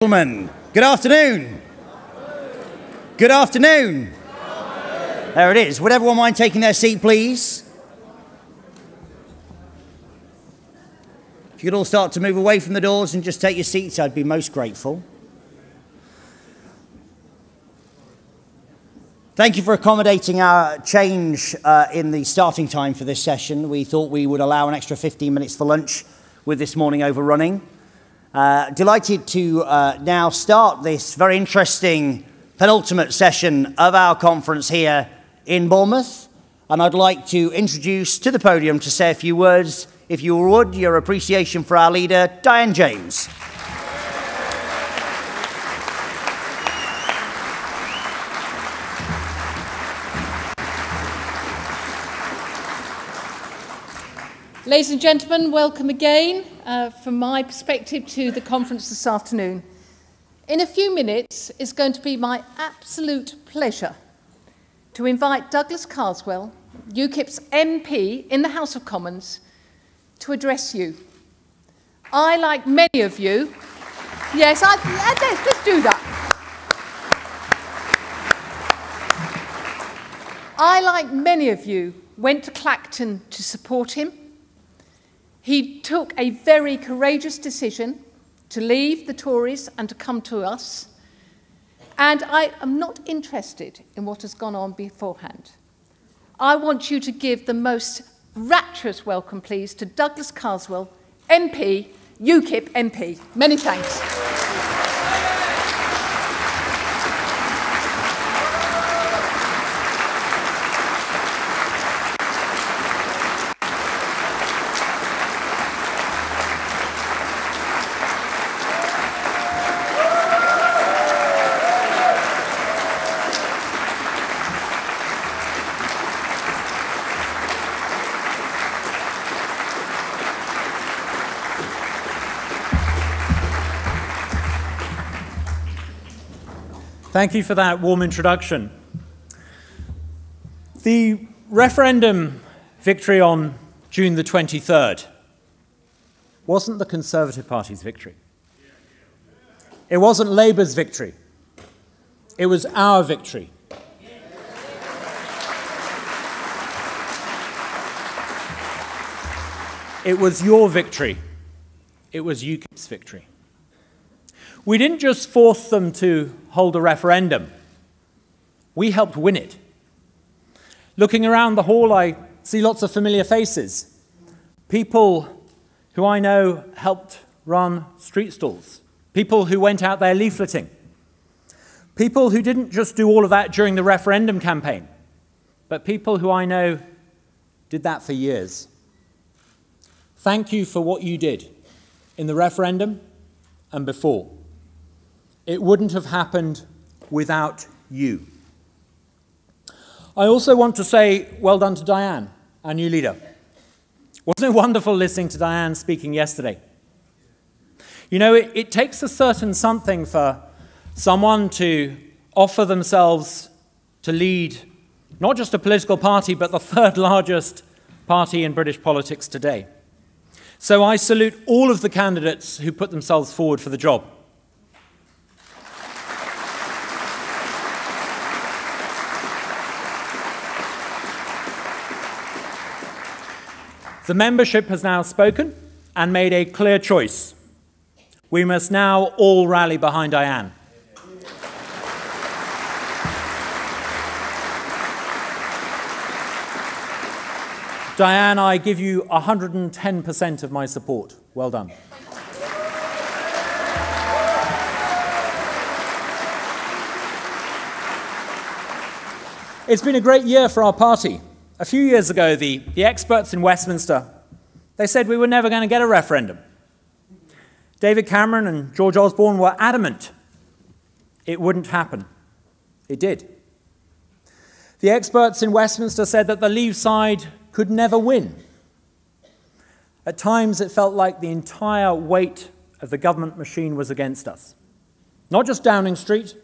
Gentlemen, good afternoon. Good afternoon. There it is. Would everyone mind taking their seat, please? If you could all start to move away from the doors and just take your seats, I'd be most grateful. Thank you for accommodating our change in the starting time for this session. We thought we would allow an extra 15 minutes for lunch with this morning overrunning. Delighted to now start this very interesting penultimate session of our conference here in Bournemouth. And I'd like to introduce to the podium to say a few words, if you would, your appreciation for our leader, Diane James. Ladies and gentlemen, welcome again from my perspective to the conference this afternoon. In a few minutes, it's going to be my absolute pleasure to invite Douglas Carswell, UKIP's MP in the House of Commons, to address you. I, like many of you, yes, let's do that. I, like many of you, went to Clacton to support him. He took a very courageous decision to leave the Tories and to come to us. And I am not interested in what has gone on beforehand. I want you to give the most rapturous welcome, please, to Douglas Carswell, MP, UKIP MP. Many thanks. Thank you for that warm introduction. The referendum victory on June the 23rd wasn't the Conservative Party's victory. It wasn't Labour's victory. It was our victory. It was your victory. It was UKIP's victory. We didn't just force them to hold a referendum. We helped win it. Looking around the hall, I see lots of familiar faces. People who I know helped run street stalls. People who went out there leafleting. People who didn't just do all of that during the referendum campaign, but people who I know did that for years. Thank you for what you did in the referendum and before. It wouldn't have happened without you. I also want to say well done to Diane, our new leader. Wasn't it wonderful listening to Diane speaking yesterday? You know, it takes a certain something for someone to offer themselves to lead not just a political party, but the third largest party in British politics today. So I salute all of the candidates who put themselves forward for the job. The membership has now spoken and made a clear choice. We must now all rally behind Diane. Diane, I give you 110% of my support. Well done. It's been a great year for our party. A few years ago, the experts in Westminster, they said we were never going to get a referendum. David Cameron and George Osborne were adamant it wouldn't happen. It did. The experts in Westminster said that the Leave side could never win. At times, it felt like the entire weight of the government machine was against us. Not just Downing Street,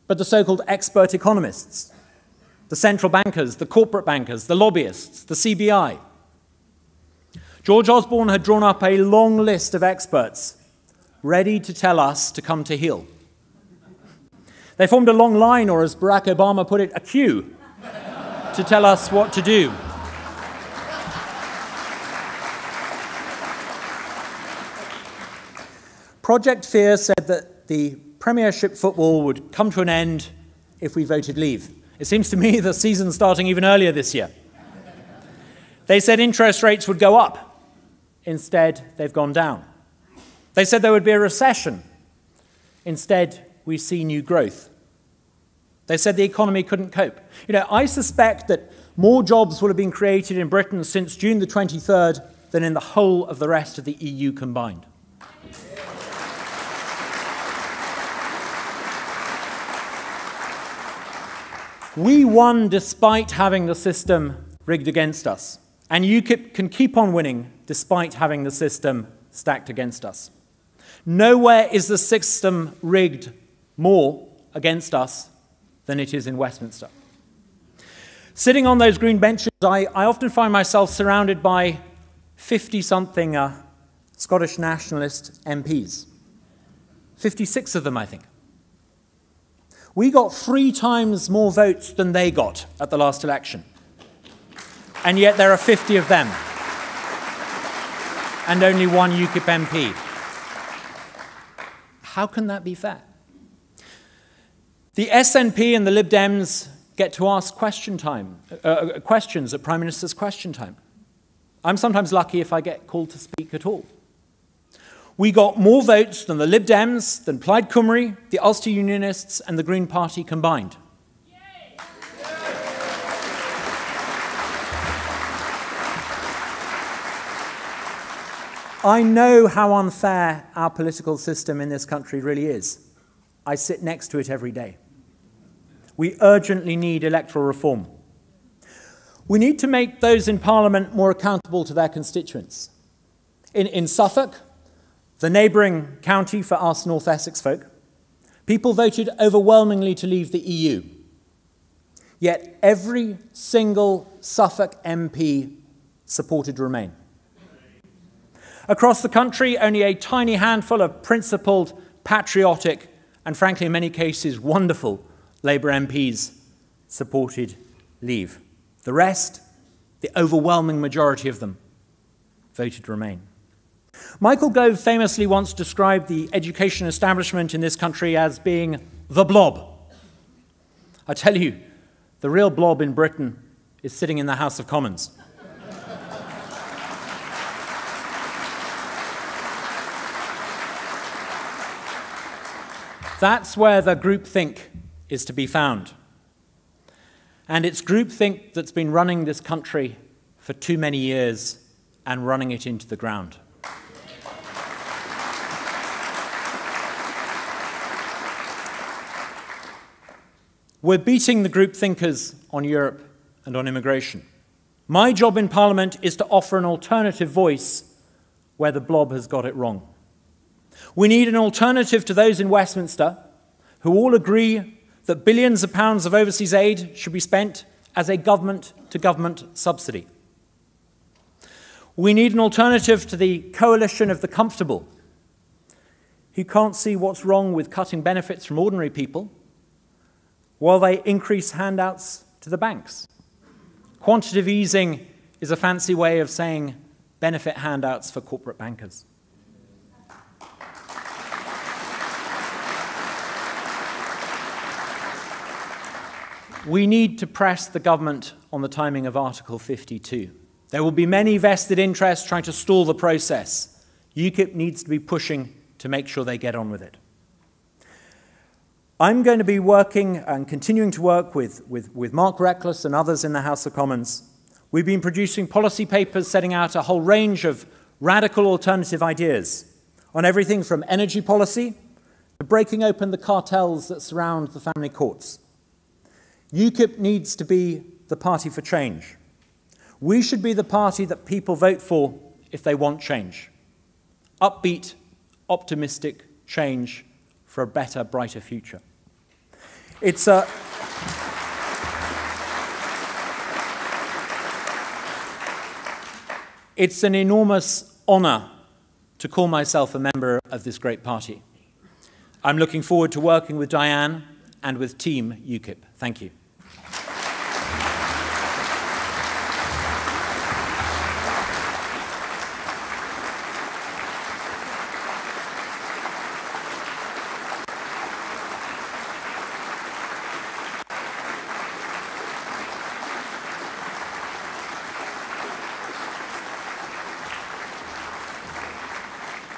but the so-called expert economists, the central bankers, the corporate bankers, the lobbyists, the CBI. George Osborne had drawn up a long list of experts ready to tell us to come to heel. They formed a long line, or as Barack Obama put it, a queue, to tell us what to do. Project Fear said that the Premiership football would come to an end if we voted leave. It seems to me the season's starting even earlier this year. They said interest rates would go up. Instead, they've gone down. They said there would be a recession. Instead, we see new growth. They said the economy couldn't cope. I suspect that more jobs will have been created in Britain since June the 23rd than in the whole of the rest of the EU combined. We won despite having the system rigged against us. And UKIP can keep on winning despite having the system stacked against us. Nowhere is the system rigged more against us than it is in Westminster. Sitting on those green benches, I often find myself surrounded by 50-something Scottish nationalist MPs. 56 of them, I think. We got 3 times more votes than they got at the last election. And yet there are 50 of them. And only 1 UKIP MP. How can that be fair? The SNP and the Lib Dems get to ask questions at Prime Minister's question time. I'm sometimes lucky if I get called to speak at all. We got more votes than the Lib Dems, than Plaid Cymru, the Ulster Unionists and the Green Party combined. I know how unfair our political system in this country really is. I sit next to it every day. We urgently need electoral reform. We need to make those in Parliament more accountable to their constituents. In Suffolk, the neighbouring county for us North Essex folk, people voted overwhelmingly to leave the EU. Yet every single Suffolk MP supported Remain. Across the country, only a tiny handful of principled, patriotic, and frankly in many cases wonderful Labour MPs supported Leave. The rest, the overwhelming majority of them, voted Remain. Michael Gove famously once described the education establishment in this country as being the blob. I tell you, the real blob in Britain is sitting in the House of Commons. That's where the groupthink is to be found. And it's groupthink that's been running this country for too many years and running it into the ground. We're beating the group thinkers on Europe and on immigration. My job in Parliament is to offer an alternative voice where the blob has got it wrong. We need an alternative to those in Westminster who all agree that billions of pounds of overseas aid should be spent as a government-to-government subsidy. We need an alternative to the coalition of the comfortable who can't see what's wrong with cutting benefits from ordinary people while they increase handouts to the banks. Quantitative easing is a fancy way of saying benefit handouts for corporate bankers. We need to press the government on the timing of Article 52. There will be many vested interests trying to stall the process. UKIP needs to be pushing to make sure they get on with it. I'm going to be working and continuing to work with Mark Reckless and others in the House of Commons. We've been producing policy papers setting out a whole range of radical alternative ideas on everything from energy policy to breaking open the cartels that surround the family courts. UKIP needs to be the party for change. We should be the party that people vote for if they want change. Upbeat, optimistic change for a better, brighter future. It's an enormous honour to call myself a member of this great party. I'm looking forward to working with Diane and with Team UKIP. Thank you.